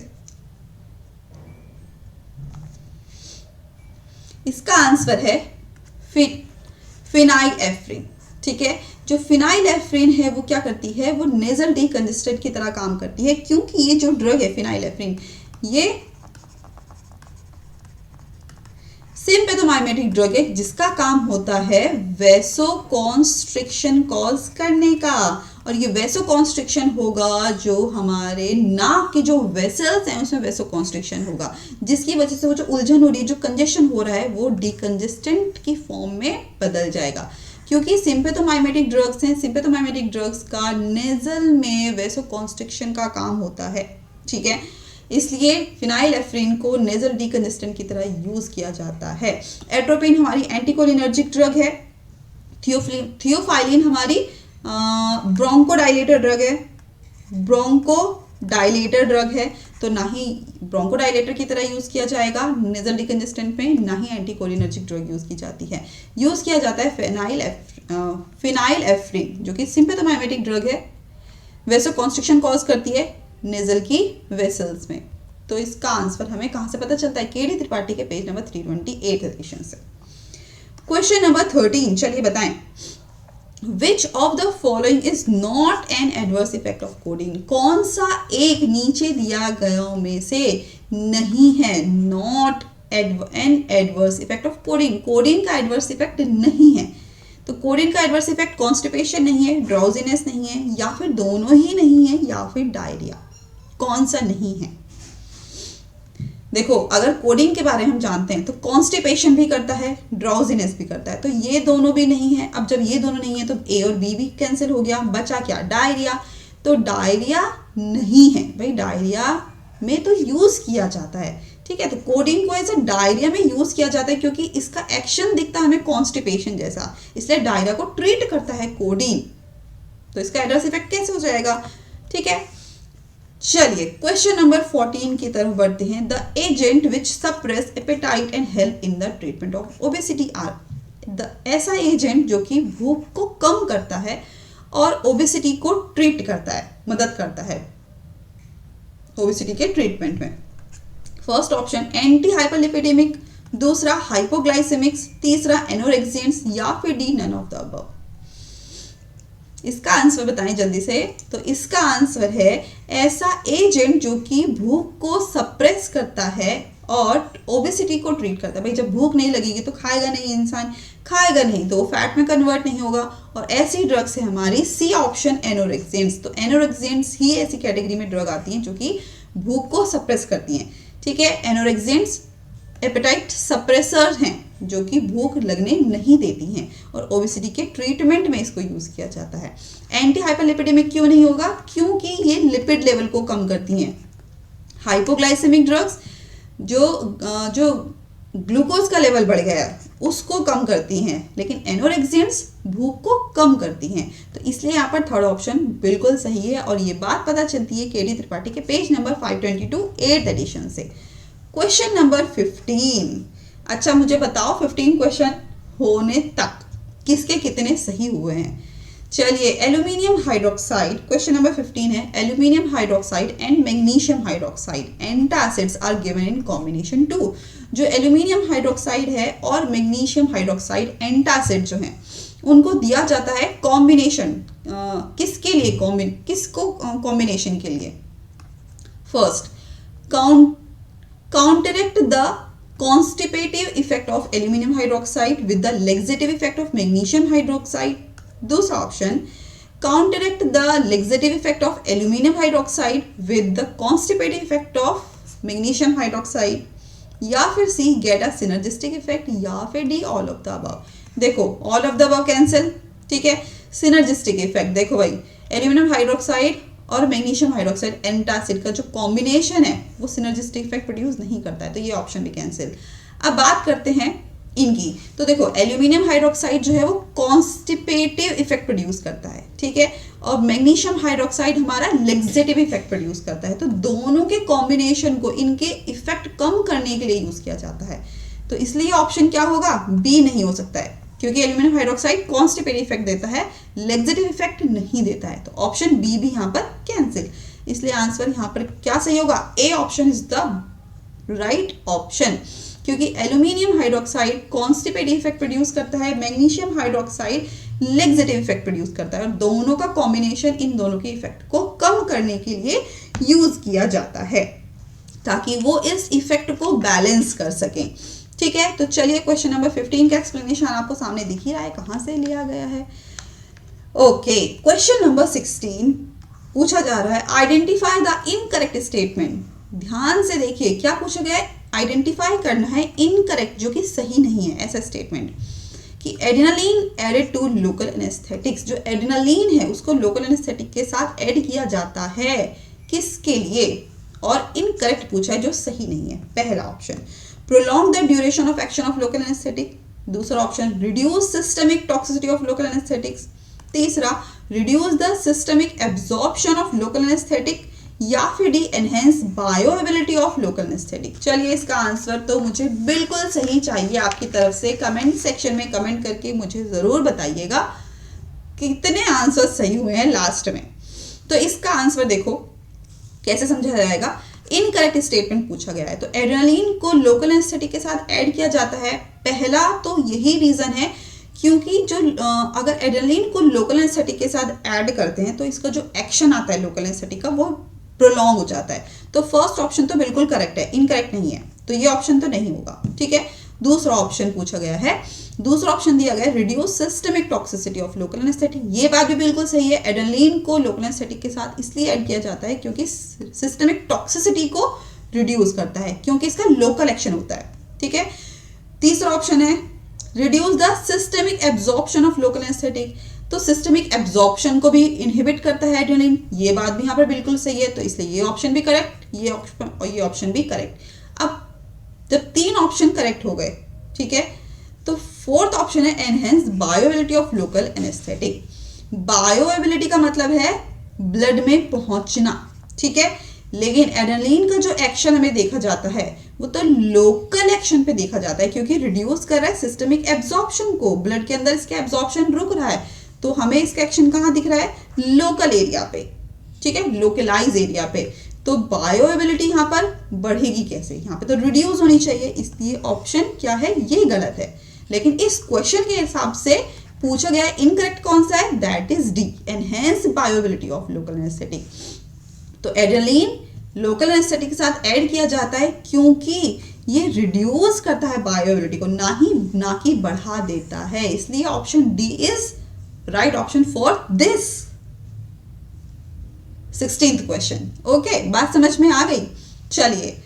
इसका आंसर है फिनाइल एफ्रिन। ठीक है, जो फिनाइल एफ्रिन है वो क्या करती है, वो नेजल डीकंजेस्टेंट की तरह काम करती है, क्योंकि ये जो ड्रग है फिनाइल एफ्रिन, ये सिम्पैथोमाइमेटिक ड्रग है जिसका काम होता है वैसोकॉन्स्ट्रिक्शन कॉज करने का। और ये वैसोकॉन्स्ट्रिक्शन होगा जो हमारे नाक के जो वेसल्स हैं उसमें वैसोकॉन्स्ट्रिक्शन होगा, जिसकी वजह से वो जो उलझन हो रही है, जो कंजेशन हो रहा है, वो डीकंजेस्टेंट की फॉर्म में बदल जाएगा। क्योंकि सिम्पैथोमाइमेटिक ड्रग्स हैं, सिम्पैथोमाइमेटिक ड्रग्स का नेजल में वैसोकॉन्स्ट्रिक्शन का काम होता है। ठीक है, इसलिए फिनाइल एफ्रिन को नेजल डीकंजेस्टेंट की तरह यूज किया जाता है। एट्रोपिन हमारी एंटीकोलिनर्जिक ड्रग है। थियोफाइलिन हमारी ब्रोंकोडाइलेटर ड्रग है। ब्रोंकोडाइलेटर ड्रग है, तो ना ही ब्रोंकोडाइलेटर की तरह यूज किया जाएगा नेजल डीकंजेस्टेंट में, ना ही एंटीकोलिनर्जिक ड्रग यूज की जाती है। यूज किया जाता है फिनाइल एफ्रिन, जो कि सिम्पैथोमाइमेटिक ड्रग है, वैसोकॉन्स्ट्रिक्शन कॉज करती है नेजल की वेसल्स में। तो इसका आंसर हमें कहां से पता चलता है, केडी त्रिपाठी के पेज नंबर 328 एडिशन से। क्वेश्चन नंबर 13, चलिए बताएं, विच of the following is not an adverse effect of codeine? कौन सा एक नीचे दिया गया में से नहीं है not an adverse effect of codeine? Codeine का एडवर्स इफेक्ट नहीं है। तो कोडीन का एडवर्स इफेक्ट कॉन्स्टिपेशन नहीं है, ड्राउजीनेस नहीं है, या फिर दोनों ही नहीं है, या फिर डायरिया। कौन सा नहीं है? देखो, अगर कोडीन के बारे में हम जानते हैं तो कॉन्स्टिपेशन भी करता है, ड्राउजीनेस भी करता है, तो ये दोनों भी नहीं है। अब जब ये दोनों नहीं है तो ए और बी भी कैंसिल हो गया, बचा क्या, डायरिया। तो डायरिया नहीं है भाई, डायरिया में तो यूज किया जाता है। ठीक है, तो कोडीन को ऐसे डायरिया में यूज किया जाता है क्योंकि इसका एक्शन दिखता है हमें कॉन्स्टिपेशन जैसा, इसलिए डायरिया को ट्रीट करता है कोडीन। तो इसका एडवर्स इफेक्ट कैसे हो जाएगा? ठीक है, चलिए क्वेश्चन नंबर 14 की तरफ बढ़ते हैं। The agent which suppress appetite and help in the treatment of obesity are. ऐसा एजेंट जो कि भूख को कम करता है और ओबेसिटी को ट्रीट करता है, मदद करता है ओबेसिटी के ट्रीटमेंट में। फर्स्ट ऑप्शन एंटी हाइपरलिपिडेमिक, दूसरा हाइपोग्लाइसेमिक्स, तीसरा एनोरेक्सियंट्स, या फिर D none of the above. इसका आंसर बताएं जल्दी से। तो इसका आंसर है ऐसा एजेंट जो कि भूख को सप्रेस करता है और ओबेसिटी को ट्रीट करता है। भाई जब भूख नहीं लगेगी तो खाएगा नहीं, इंसान खाएगा नहीं तो वो फैट में कन्वर्ट नहीं होगा। और ऐसी ड्रग्स है हमारी सी ऑप्शन एनोरेक्सियंट्स। तो एनोरेक्सियंट्स ही ऐसी कैटेगरी में ड्रग आती हैं जो कि भूख को सप्रेस करती हैं। ठीक है, एनोरेक्सियंट्स एपेटाइट सप्रेसर हैं जो कि भूख लगने नहीं देती हैं और ओबेसिटी के ट्रीटमेंट में इसको यूज किया जाता है। एंटी हाइपरलिपिडेमिक क्यों नहीं होगा? क्योंकि ये लिपिड लेवल को कम करती हैं। हाइपोग्लाइसेमिक ड्रग्स जो ग्लूकोज का लेवल बढ़ गया उसको कम करती हैं, लेकिन एनोरेक्सियंट्स भूख को कम करती हैं। तो इसलिए यहाँ पर थर्ड ऑप्शन बिल्कुल सही है और ये बात पता चलती है केडी त्रिपाठी के पेज नंबर 522 8th एडिशन से। Question number 15। अच्छा मुझे बताओ 15 क्वेश्चन होने तक किसके कितने सही हुए हैं। चलिए, एल्यूमिनियम हाइड्रोक्साइड, क्वेश्चन नंबर 15 है, aluminium hydroxide and magnesium hydroxide antacids are given in combination 2। जो एल्यूमिनियम हाइड्रोक्साइड है और मैग्नीशियम हाइड्रोक्साइड एंटासिड जो है उनको दिया जाता है कॉम्बिनेशन। किसके लिए किसको कॉम्बिनेशन के लिए? First, counteract the constipative effect of aluminum hydroxide with the laxative effect of magnesium hydroxide. दूसरा option, counteract the laxative effect of aluminum hydroxide with the constipative effect of magnesium hydroxide, या फिर सी get a synergistic effect, या फिर D all of the above। देखो all of the above cancel, ठीक है। synergistic effect देखो भाई, aluminium hydroxide और मैग्नीशियम हाइड्रोक्साइड एंटासिड का जो कॉम्बिनेशन है वो सिनर्जिस्टिक इफेक्ट प्रोड्यूस नहीं करता है, तो ये ऑप्शन भी कैंसिल। अब बात करते हैं इनकी। तो देखो एल्यूमिनियम हाइड्रोक्साइड जो है वो कॉन्स्टिपेटिव इफेक्ट प्रोड्यूस करता है, ठीक है, और मैग्नीशियम हाइड्रोक्साइड हमारा लेक्सेटिव इफेक्ट प्रोड्यूस करता है। तो दोनों के कॉम्बिनेशन को इनके इफेक्ट कम करने के लिए यूज किया जाता है। तो इसलिए ऑप्शन क्या होगा? बी नहीं हो सकता है, क्योंकि एल्यूमिनियम हाइड्रोक्साइड कॉन्स्टिपेटिव इफेक्ट देता है, लेक्सेटिव इफेक्ट नहीं देता है। तो ऑप्शन बी भी यहाँ पर कैंसिल। इसलिए आंसर यहाँ पर क्या सही होगा? A option is the right option. क्योंकि एल्यूमिनियम हाइड्रोक्साइड कॉन्स्टिपेटिव इफेक्ट प्रोड्यूस करता है, magnesium hydroxide laxative effect produce करता है, और दोनों का कॉम्बिनेशन इन दोनों के इफेक्ट को कम करने के लिए यूज किया जाता है ताकि वो इस इफेक्ट को बैलेंस कर सकें। ठीक है, तो चलिए क्वेश्चन नंबर 15 का एक्सप्लेनेशन आपको सामने दिख ही रहा है कहाँ से लिया गया है। ओके, क्वेश्चन नंबर 16 पूछा जा रहा है आइडेंटिफाई द इनकरेक्ट स्टेटमेंट। ध्यान से देखिए क्या पूछा गया है, आइडेंटिफाई करना है इनकरेक्ट जो कि सही नहीं है ऐसा स्टेटमेंट कि adrenaline added to local anaesthetics. जो एड्रेनालिन है उसको लोकल एनेस्थेटिक के साथ ऐड किया जाता है, किसके लिए, और इनकरेक्ट पूछा है जो सही नहीं है। पहला option prolong the duration of action of local anaesthetic, दूसरा option reduce systemic toxicity of local anaesthetics, तीसरा reduce the systemic absorption of local anaesthetic, या फिर D enhance bioavailability of local anaesthetic. चलिए इसका आंसर तो मुझे बिल्कुल सही चाहिए आपकी तरफ से। कमेंट सेक्शन में कमेंट करके मुझे जरूर बताइएगा कितने आंसर सही हुए हैं लास्ट में। तो इसका आंसर देखो कैसे समझा जाएगा। इनकरेक्ट स्टेटमेंट पूछा गया है तो एड्रेनालिन को लोकल एनेस्थेटिक के साथ ऐड किया जाता है। पहला तो यही रीजन है क्योंकि जो अगर एड्रेनालिन को लोकल एनेस्थेटिक के साथ ऐड करते हैं तो इसका जो एक्शन आता है लोकल एनेस्थेटिक का वो प्रोलॉन्ग हो जाता है। तो फर्स्ट ऑप्शन तो बिल्कुल करेक्ट है, इनकरेक्ट नहीं है, तो ये ऑप्शन तो नहीं होगा। ठीक है, दूसरा ऑप्शन पूछा गया है, दूसरा ऑप्शन दिया गया है reduce systemic toxicity of local anaesthetic. ये बात भी बिल्कुल सही है, एड्रेनालिन को लोकल एनेस्थेटिक के साथ इसलिए ऐड किया जाता है क्योंकि सिस्टमिक टॉक्सिसिटी को रिड्यूस करता है, क्योंकि इसका लोकल एक्शन होता है। ठीक है, तीसरा ऑप्शन है reduce the systemic absorption of local anaesthetic, तो सिस्टमिक एब्जॉर्प्शन को भी इनहिबिट करता है एड्रेनालिन। ये बात भी यहाँ पर बिल्कुल सही है, तो इसलिए ये ऑप्शन भी करेक्ट, ये ऑप्शन और ये ऑप्शन भी करेक्ट। अब जब तीन ऑप्शन करेक्ट हो गए, ठीक है, तो फोर्थ ऑप्शन है enhance bioavailability of local anaesthetic. बायोएबिलिटी का मतलब है ब्लड में पहुंचना। ठीक है, लेकिन एड्रेनालिन का जो एक्शन हमें देखा जाता है वो तो लोकल एक्शन पे देखा जाता है क्योंकि रिड्यूस कर रहा है सिस्टमिक एब्जॉर्प्शन को, ब्लड के अंदर इसका एब्जॉर्प्शन रुक रहा है, तो हमें इसका एक्शन कहाँ दिख रहा है, लोकल एरिया पे। ठीक है, लोकलाइज एरिया पे। तो बायोएबिलिटी यहाँ पर बढ़ेगी कैसे, यहाँ पे तो रिड्यूस होनी चाहिए, इसलिए ऑप्शन क्या है, ये गलत है। लेकिन इस क्वेश्चन के हिसाब से पूछा गया है इनकरेक्ट कौन सा है, that is D, enhance bioavailability of local anaesthetic. तो एड्रेनालिन लोकल एनेस्थेटिक के साथ ऐड किया जाता है क्योंकि ये रिड्यूस करता है बायोएबिलिटी को, ना कि बढ़ा देता है, इसलिए option D is right option for this 16th question. Okay, बात समझ में आ गई। चलिए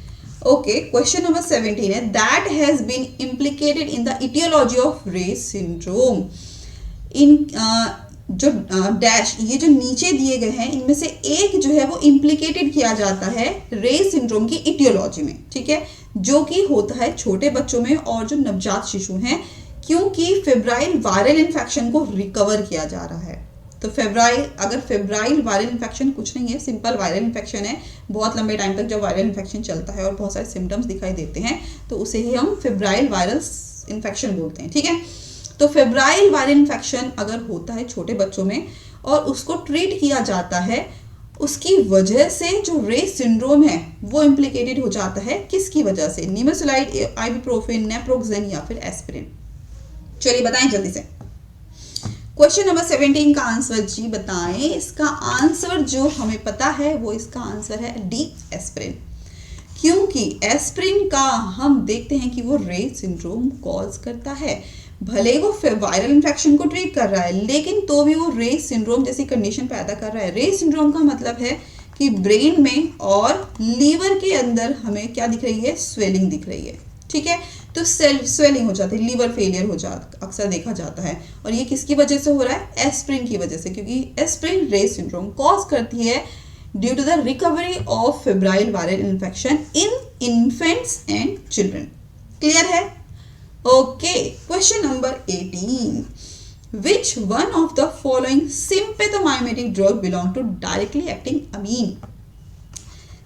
ओके, क्वेश्चन नंबर 17 है that has been implicated in the aetiology of Reye's syndrome. इन जो डैश ये जो नीचे दिए गए हैं इनमें से एक जो है वो इम्प्लीकेटेड किया जाता है रेस सिंड्रोम की इटियोलॉजी में। ठीक है, जो कि होता है छोटे बच्चों में और जो नवजात शिशु हैं, क्योंकि फेब्राइल वायरल इन्फेक्शन को रिकवर किया जा रहा है। तो फेब्राइल वायरल इन्फेक्शन कुछ नहीं है, सिंपल वायरल इन्फेक्शन है। बहुत लंबे टाइम तक जब वायरल इन्फेक्शन चलता है और बहुत सारे सिम्टम्स दिखाई देते हैं तो उसे ही हम फेब्राइल वायरल इन्फेक्शन बोलते हैं। ठीक है, तो फेब्राइल वायरल इन्फेक्शन अगर होता है छोटे बच्चों में और उसको ट्रीट किया जाता है, उसकी वजह से जो रेस सिंड्रोम है वो इम्प्लीकेटेड हो जाता है। किसकी वजह से, निमेसुलाइड, आइबुप्रोफेन, नेप्रोक्सेन या फिर एस्पिरिन। चलिए बताएं जल्दी से। क्वेश्चन नंबर 17 का आंसर जी बताएं। इसका आंसर जो हमें पता है वो इसका आंसर है डी, एस्पिरिन। क्योंकि एस्पिरिन का हम देखते हैं कि वो रेस सिंड्रोम कॉज करता है। भले वो वायरल इन्फेक्शन को ट्रीट कर रहा है लेकिन तो भी वो रेस सिंड्रोम जैसी कंडीशन पैदा कर रहा है। रेस सिंड्रोम का मतलब है कि ब्रेन में और लीवर के अंदर हमें क्या दिख रही है, स्वेलिंग दिख रही है। ठीक है, तो स्वेलिंग हो जाती है, लीवर फेलियर हो जाता, अक्सर देखा जाता है। और ये किसकी वजह से हो रहा है, एस्पिरिन की वजह से, क्योंकि एस्पिरिन रेस सिंड्रोम कॉज करती है due to the recovery of febrile viral infection in infants and children. Clear है? Okay, question number 18, which one of the following sympathomimetic drug belong to directly acting amine.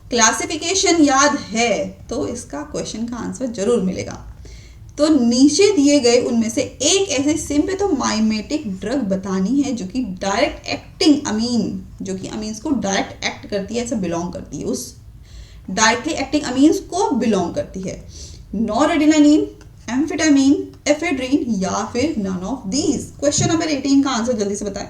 Classification याद है तो इसका question का answer जरूर मिलेगा। तो नीचे दिए गए उनमें से एक ऐसे सिंपैथोमाइमेटिक ड्रग बतानी है जो कि डायरेक्ट एक्टिंग अमीन, जो कि अमीन्स को डायरेक्ट एक्ट करती है, ऐसा बिलोंग करती है, उस डायरेक्टली एक्टिंग अमीन्स को बिलोंग करती है। नॉरएड्रेनालिन, एम्फेटामिन, एफेड्रीन या फिर none of these. Question number 18 का आंसर जल्दी से बताएं।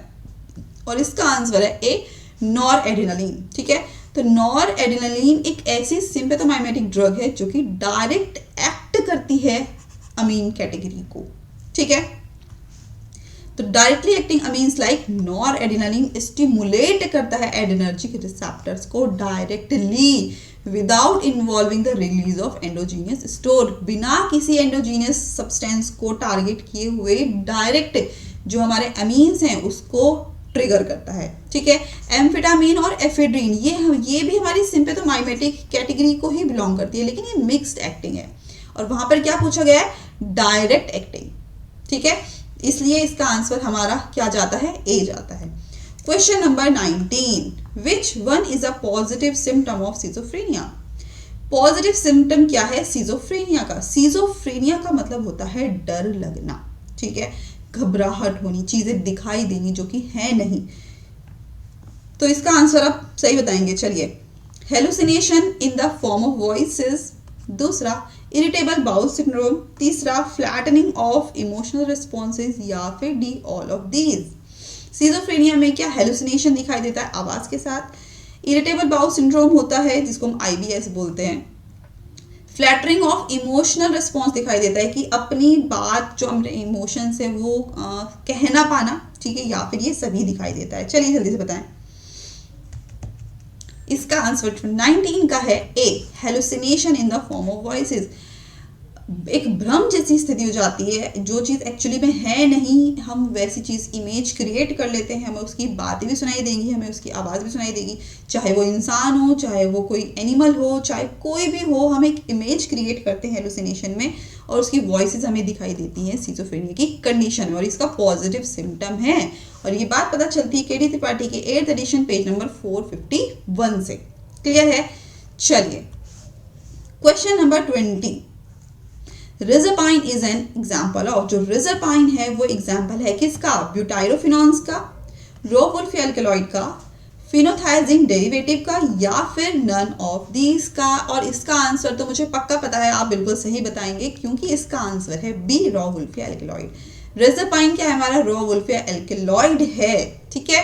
और इसका आंसर है ए, नॉरएड्रेनालिन। ठीक है, तो नॉरएड्रेनालिन एक ऐसी सिम्पैथोमाइमेटिक ड्रग है जो कि डायरेक्ट एक्ट करती है अमीन कैटेगरी को। ठीक है, तो directly acting amines like noradrenaline stimulate करता है एड्रेनर्जिक रिसेप्टर्स को directly without involving the release of endogenous store, बिना किसी एंडोजीनियस सब्सटेंस को टारगेट किए हुए डायरेक्ट जो हमारे अमीन्स हैं उसको ट्रिगर करता है। ठीक है, एम्फेटामिन और एफेड्रीन ये भी हमारी सिम्पैथोमाइमेटिक कैटेगरी को ही बिलोंग करती है, लेकिन ये मिक्स्ड एक्टिंग है। और वहां पर क्या पूछा गया है? Direct acting. ठीक है, इसलिए इसका आंसर हमारा क्या जाता है? ए जाता है। Question number 19, which one is a positive symptom of schizophrenia? Positive symptom क्या है सिजोफ्रेनिया का? सिजोफ्रेनिया का मतलब होता है डर लगना। ठीक है, घबराहट होनी, चीजें दिखाई देनी जो कि है नहीं। तो इसका आंसर आप सही बताएंगे। चलिए, hallucination in the form of voices, दूसरा इरिटेबल बाउल सिंड्रोम, तीसरा फ्लैटनिंग ऑफ इमोशनल रिस्पॉन्सेज या फिर D all of these. Schizophrenia में क्या हेलुसिनेशन दिखाई देता है आवाज के साथ, इरिटेबल बाउल सिंड्रोम होता है जिसको हम IBS बोलते हैं, फ्लैटरिंग ऑफ इमोशनल रिस्पॉन्स दिखाई देता है कि अपनी बात जो हमारे इमोशन से वो कह ना पाना। ठीक है, या फिर ये सभी दिखाई देता है। चलिए जल्दी से बताएं। इसका आंसर 19 का है A, hallucination in the form of voices. एक भ्रम जैसी स्थिति हो जाती है, जो चीज़ एक्चुअली में है नहीं, हम वैसी चीज़ इमेज क्रिएट कर लेते हैं। हमें उसकी बातें भी सुनाई देंगी, हमें उसकी आवाज़ भी सुनाई देगी, चाहे वो इंसान हो, चाहे वो कोई एनिमल हो, चाहे कोई भी हो, हम एक इमेज क्रिएट करते हैं हेलुसिनेशन में और उसकी वॉइसेस हमें दिखाई देती हैं सिजोफ्रेनिया की कंडीशन में, और इसका पॉजिटिव सिम्टम है। और ये बात पता चलती है KD त्रिपाठी के 8th एडिशन पेज नंबर 451 से। क्लियर है? चलिए, question number 20, reserpine is an example of. जो रिजरपाइन है वो एग्जाम्पल है किसका? ब्यूटाइरोफिनॉन्स का, रो वुल्फी एल्कलॉइड का, फिनोथाइजीन डेरिवेटिव का या फिर नन ऑफ दीज का। और इसका आंसर तो मुझे पक्का पता है, आप बिल्कुल सही बताएंगे क्योंकि इसका आंसर है बी, रो वुल्फी एल्कलॉइड। रिजरपाइन क्या है? हमारा रो वुल्फी एल्कलॉइड है। ठीक है,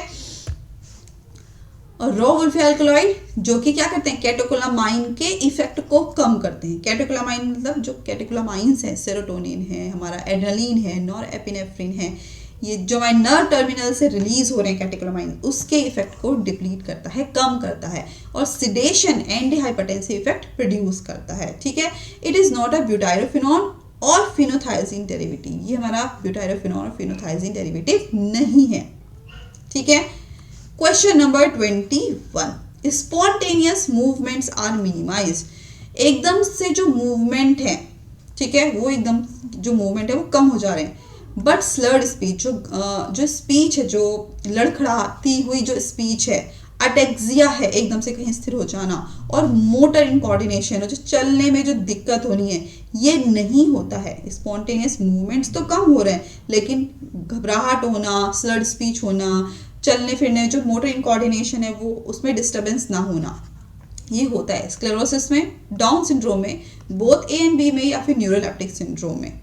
और रो वुल्फी एल्कलॉइड जो कि क्या करते हैं? कैटेकोलामाइन के इफेक्ट को कम करते हैं। कैटेकोलामाइन मतलब जो कैटेकोलामाइंस है, सेरोटोनिन है, हमारा एड्रेनलिन है, नॉरएपिनेफ्रिन है, ये जो हमारे नर्व टर्मिनल से रिलीज हो रहे हैं कैटेकोलामाइन, उसके इफेक्ट को डिप्लीट करता है, कम करता है, और sedation anti hypertensive effect produce करता है। ठीक है, इट इज नॉट अ ब्यूटाइरोफिनॉन और फिनोथाइजीन डेरिवेटिव। ये हमारा ब्यूटाइरोफिनॉन और फिनोथाइजीन डेरिवेटिव नहीं है। ठीक है, question number 21, spontaneous movements are minimize. एकदम से जो मूवमेंट है, ठीक है, वो एकदम जो मूवमेंट है वो कम हो जा रहे हैं, बट स्लर्ड स्पीच जो स्पीच है, जो लड़खड़ाती हुई जो स्पीच है, अटेक्सिया है, एकदम से कहीं स्थिर हो जाना, और मोटर इनकोऑर्डिनेशन, जो चलने में जो दिक्कत होनी है, ये नहीं होता है। स्पॉन्टेनियस मूवमेंट्स तो कम हो रहे हैं, लेकिन घबराहट होना, स्लर्ड स्पीच होना, चलने फिरने जो मोटर इनकोऑर्डिनेशन है वो उसमें डिस्टर्बेंस ना होना, ये होता है स्क्लेरोसिस में, डाउन सिंड्रोम में, बोथ A एंड B में, या फिर न्यूरोलेप्टिक सिंड्रोम में।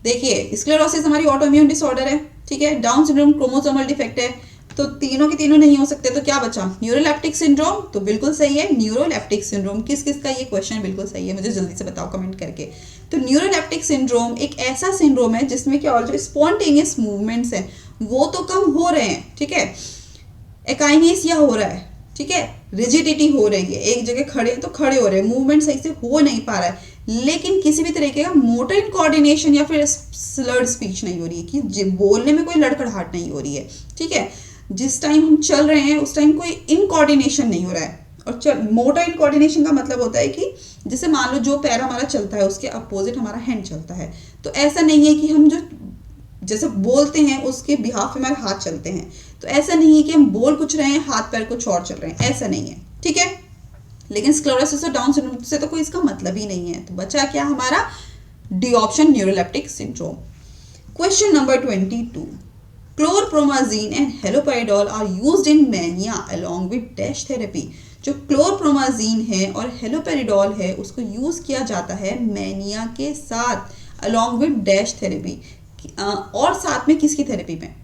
देखिए, स्क्लेरोसिस हमारी ऑटोइम्यून डिसऑर्डर है। ठीक है, डाउन सिंड्रोम क्रोमोसोमल डिफेक्ट है, तो तीनों के तीनों नहीं हो सकते, तो क्या बचा? Neuroleptic syndrome. तो बिल्कुल सही है, न्यूरोलेप्टिक सिंड्रोम। किस किस का ये क्वेश्चन बिल्कुल सही है, मुझे जल्दी से बताओ कमेंट करके। तो न्यूरोलेप्टिक सिंड्रोम एक ऐसा सिंड्रोम है जिसमें क्या हो, जो स्पॉन्टेनियस मूवमेंट्स हैं वो तो कम हो रहे हैं। ठीक है, एकाइनेसिया हो रहा है, ठीक है, रिजिडिटी हो रही है, एक जगह खड़े हैं तो खड़े हो रहे हैं, मूवमेंट सही से हो नहीं पा रहा है, लेकिन किसी भी तरीके का मोटर इनकोऑर्डिनेशन या फिर स्लर्ड स्पीच नहीं हो रही है, कि बोलने में कोई लड़खड़ाहट नहीं हो रही है। ठीक है, जिस टाइम हम चल रहे हैं उस टाइम कोई इनकोऑर्डिनेशन नहीं हो रहा है। और मोटर इनकोऑर्डिनेशन का मतलब होता है कि जैसे मान लो जो पैर हमारा चलता है उसके अपोजिट हमारा हैंड चलता है, तो ऐसा नहीं है कि हम जो जैसे बोलते हैं उसके बिहाफ में हमारे हाथ चलते हैं, तो ऐसा नहीं है कि हम बोल कुछ रहे हैं हाथ पैर कुछ और चल रहे हैं, ऐसा नहीं है। ठीक है, लेकिन स्क्लेरोसिस और डाउन सिंड्रोम से तो कोई इसका मतलब ही नहीं है। तो बचा क्या हमारा? D option, neuroleptic syndrome. Question number 22, chlorpromazine and haloperidol are used in mania along with dash therapy. जो क्लोरप्रोमाजीन है और हेलोपेरिडोल है उसको यूज़ किया जाता है मैनिया के साथ अलॉन्ग विद डैश थेरेपी, और साथ में किसकी थेरेपी में,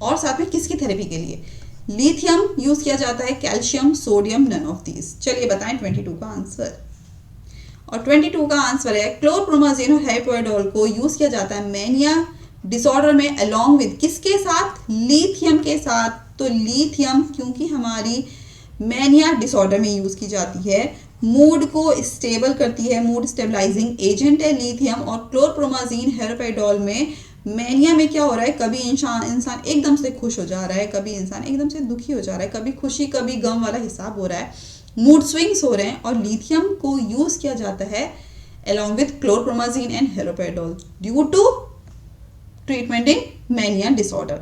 और साथ में किसकी थेरेपी के लिए, लिथियम यूज़ किया जाता है, calcium, sodium, none of these. चलिए बताएं 22 का आंसर। और 22 का आंसर है क्लोरप्रोमाजीन और हेलोपेरिडोल को यूज़ किया जाता है मैनिया डिसऑर्डर में अलॉन्ग विद किसके साथ, लिथियम के साथ। तो लिथियम क्योंकि हमारी मैनिया डिसऑर्डर में यूज़ की जाती है, मूड को स्टेबल करती है, मूड स्टेबलाइजिंग एजेंट है लिथियम। और क्लोरप्रोमाजीन हेलोपेरिडोल में मैनिया में क्या हो रहा है, कभी इंसान एकदम से खुश हो जा रहा है, कभी इंसान एकदम से दुखी हो जा रहा है, कभी खुशी कभी गम वाला हिसाब हो रहा है, मूड स्विंग्स हो रहे हैं, और लिथियम को यूज़ किया जाता है along with chlorpromazine and haloperidol due to treatment in mania disorder.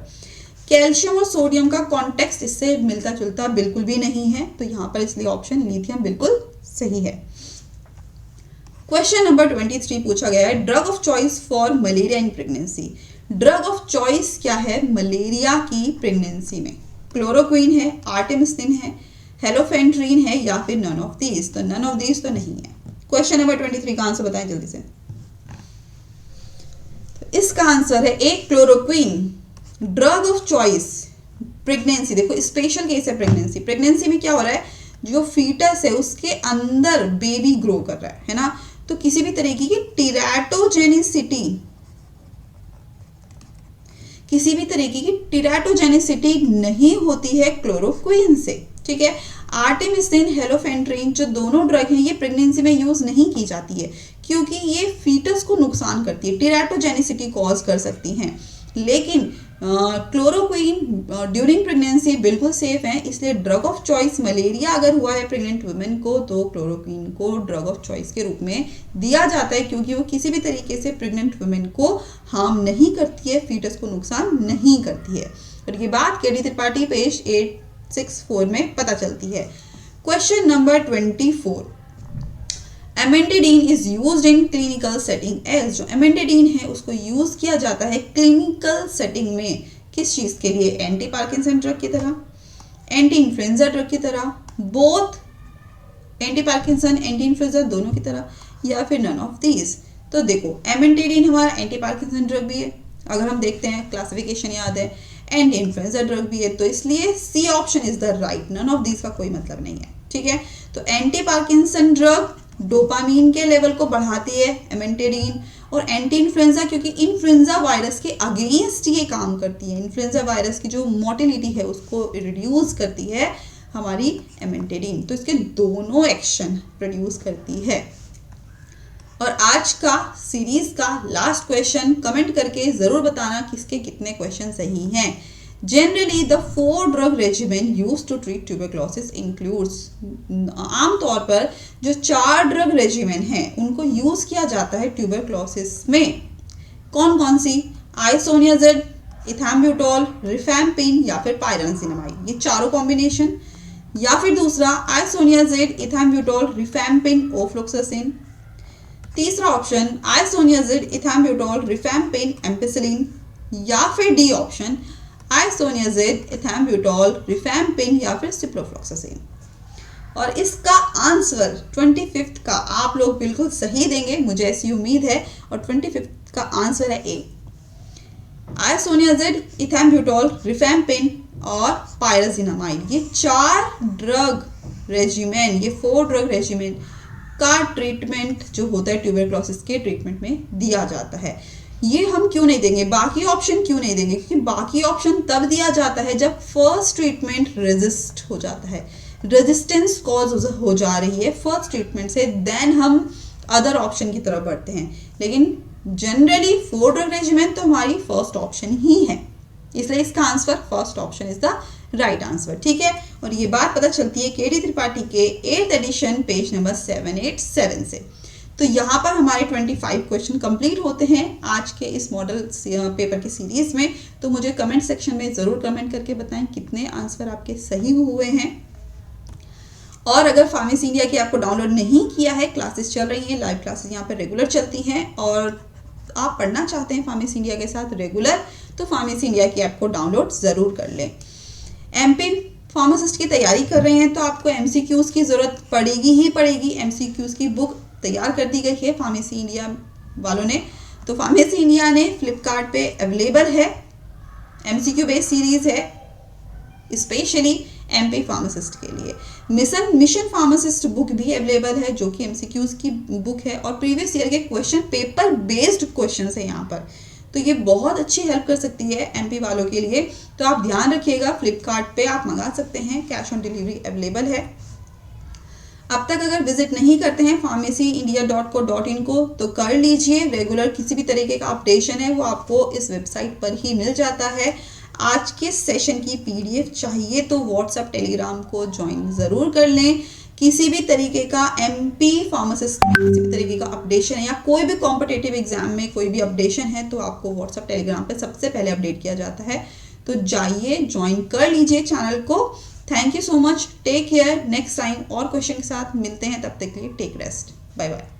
Calcium और सोडियम का कॉन्टेक्स्ट इससे मिलता जुलता बिल्कुल भी नहीं है, तो यहाँ पर इसलिए ऑप्शन लिथियम बिल्कुल सही है। क्वेश्चन नंबर 23 पूछा गया है drug of choice for malaria in pregnancy. Drug of choice क्या है मलेरिया की प्रेगनेंसी में? क्लोरोक्विन है, आर्टेमिसिन है, हेलोफेंट्रीन है, या फिर नन ऑफ दीज। तो नन ऑफ दीज तो नहीं है। क्वेश्चन नंबर 23 का आंसर बताएं जल्दी से। तो इसका आंसर है A, chloroquine. Drug of choice pregnancy, देखो स्पेशल केस है प्रेगनेंसी। प्रेगनेंसी में क्या हो रहा है, जो फीटस है उसके अंदर बेबी ग्रो कर रहा है ना, तो किसी भी तरीके की टीरेटोजेनिसिटी, किसी भी तरीके की टीरेटोजेनिसिटी नहीं होती है क्लोरोक्विन से, ठीक है। आर्टेमिसिन, हेलोफेंट्रीन जो दोनों ड्रग हैं ये प्रेगनेंसी में यूज नहीं की जाती है क्योंकि ये फीटस को नुकसान करती है, टीरेटोजेनिसिटी कॉज कर सकती हैं। लेकिन क्लोरोक्विन ड्यूरिंग प्रेगनेंसी बिल्कुल सेफ है, इसलिए ड्रग ऑफ चॉइस मलेरिया अगर हुआ है प्रेग्नेंट वुमेन को तो क्लोरोक्विन को ड्रग ऑफ चॉइस के रूप में दिया जाता है क्योंकि वो किसी भी तरीके से प्रेग्नेंट वुमेन को हार्म नहीं करती है, फीटस को नुकसान नहीं करती है। और ये बात के डी त्रिपाठी पेज 864 में पता चलती है। Question number 24, amantadine is used in clinical setting as. जो एमेंटेडिन है उसको यूज किया जाता है क्लिनिकल सेटिंग में किस चीज के लिए? एंटी पार्किंसन ड्रग की तरह, एंटी इन्फ्लुएंजा ड्रग की तरह, both anti Parkinson anti influenza दोनों की तरह, या फिर नन ऑफ दीज। तो देखो एमेंटेडिन हमारा एंटी पार्किंसन ड्रग भी है, अगर हम देखते हैं क्लासिफिकेशन याद है, एंटी इन्फ्लुएंजा ड्रग भी है, तो इसलिए C option is the right. None of these का कोई मतलब नहीं है, ठीक है। तो एंटी पार्किंसन ड्रग डोपामीन के लेवल को बढ़ाती है एमेंटेडिन, और एंटी इन्फ्लुएंजा क्योंकि इन्फ्लुएंजा वायरस के अगेंस्ट ये काम करती है, इन्फ्लुएंजा वायरस की जो मोटिलिटी है उसको रिड्यूस करती है हमारी एमेंटेडिन। तो इसके दोनों एक्शन प्रोड्यूस करती है। और आज का सीरीज का लास्ट क्वेश्चन कमेंट करके जरूर बताना किसके कितने क्वेश्चन सही हैं। Generally, the 4 drug regimen used to treat tuberculosis includes, आमतौर पर जो 4 ड्रग रेजिमेन हैं उनको यूज किया जाता है ट्यूबरक्लोसिस में। कौन कौन सी? आइसोनियाजिड, इथैम्ब्यूटोल, रिफैम्पिन या फिर पायरासिनामाइड, ये चारों कॉम्बिनेशन। या फिर दूसरा आइसोनियाजिड, इथैम्ब्यूटोल, रिफैम्पिन, ओफ्लोक्सासिन। तीसरा ऑप्शन आइसोनियाजिड, इथैम्ब्यूटोल, रिफैम्पिन, एम्पिसिलिन। या फिर डी ऑप्शन आइसोनियाजिड, इथैम्ब्यूटोल, रिफैम्पिन या फिर सिप्रोफ्लॉक्सासिन। और इसका आंसर 25 का आप लोग बिल्कुल सही देंगे, मुझे ऐसी उम्मीद है। और 25 का आंसर है ए, आइसोनियाजिड, इथैम्ब्यूटोल, रिफैम्पिन और पायरासिनामाइड। ये 4 ड्रग रेजिमेन, ये 4 ड्रग रेजिमेन का ट्रीटमेंट जो होता है ट्यूबरक्लोसिस के ट्रीटमेंट में दिया जाता है। ये हम क्यों नहीं देंगे, बाकी ऑप्शन क्यों नहीं देंगे? क्योंकि बाकी ऑप्शन तब दिया जाता है जब फर्स्ट ट्रीटमेंट रेजिस्ट हो जाता है, रेजिस्टेंस कॉज हो जा रही है फर्स्ट ट्रीटमेंट से, देन हम अदर ऑप्शन की तरफ बढ़ते हैं। लेकिन जनरली 4 ड्रग रेजिमेन तो हमारी फर्स्ट ऑप्शन ही है, इसलिए इसका answer first option is the right answer, ठीक है। और ये बात पता चलती है केडी त्रिपाठी के 8th एडिशन पेज नंबर 787 से। तो यहाँ पर हमारे 25 क्वेश्चन कंप्लीट होते हैं आज के इस मॉडल पेपर की सीरीज में। तो मुझे कमेंट सेक्शन में ज़रूर कमेंट करके बताएं कितने आंसर आपके सही हुए हैं। और अगर फार्मेसी इंडिया की आपको डाउनलोड नहीं किया है, क्लासेस चल रही हैं, लाइव क्लासेस यहाँ पर रेगुलर चलती हैं और आप पढ़ना चाहते हैं फार्मेसी इंडिया के साथ रेगुलर, तो फार्मेसी इंडिया की ऐप को डाउनलोड ज़रूर कर लें। एमपी फार्मासिस्ट की तैयारी कर रहे हैं तो आपको एमसीक्यूज़ की ज़रूरत पड़ेगी ही पड़ेगी। एमसीक्यूज़ की बुक तैयार कर दी गई है फार्मेसी इंडिया वालों ने। तो फार्मेसी इंडिया ने फ्लिपकार्ट पे अवेलेबल है, एमसीक्यू बेस्ड सीरीज़ है स्पेशली एमपी फार्मासिस्ट के लिए। मिशन फार्मासिस्ट बुक भी अवेलेबल है जो कि एमसीक्यूज़ की बुक है और प्रीवियस ईयर के क्वेश्चन पेपर बेस्ड क्वेश्चंस है यहाँ पर। तो ये बहुत अच्छी हेल्प कर सकती है एमपी वालों के लिए। तो आप ध्यान रखिएगा, फ्लिपकार्ट पे आप मंगा सकते हैं, कैश ऑन डिलीवरी अवेलेबल है। अब तक अगर विजिट नहीं करते हैं pharmacyindia.co.in को तो कर लीजिए। रेगुलर किसी भी तरीके का अपडेशन है वो आपको इस वेबसाइट पर ही मिल जाता है। आज के सेशन की पीडीएफ चाहिए तो व्हाट्सएप टेलीग्राम को ज्वाइन ज़रूर कर लें। किसी भी तरीके का एमपी फार्मासिस्ट में किसी भी तरीके का अपडेशन है या कोई भी कॉम्पिटिटिव एग्जाम में कोई भी अपडेशन है तो आपको व्हाट्सएप टेलीग्राम पे सबसे पहले अपडेट किया जाता है। तो जाइए ज्वाइन कर लीजिए चैनल को। Thank you so much, take care. Next time और क्वेश्चन के साथ मिलते हैं, तब तक के लिए टेक रेस्ट, बाय बाय।